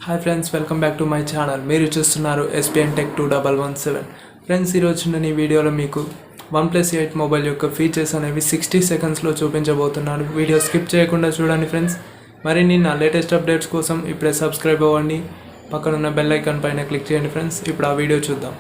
Hi friends, welcome back to my channel. మీరు చూస్తున్నారు SPN tech 2117. Friends, ఈరోజు నేను ఈ వీడియోలో మీకు OnePlus 8 మొబైల్ యొక్క ఫీచర్స్ అనేవి 60 సెకండ్స్లో చూపించబోతున్నాను. వీడియో స్కిప్ చేయకుండా చూడండి ఫ్రెండ్స్. మరిన్ని నా లేటెస్ట్ అప్డేట్స్ కోసం ఇప్పుడే సబ్స్క్రైబ్ అవ్వండి. పక్కనున్న బెల్ ఐకాన్ పైన క్లిక్ చేయండి ఫ్రెండ్స్. ఇప్పుడు ఆ వీడియో చూద్దాం.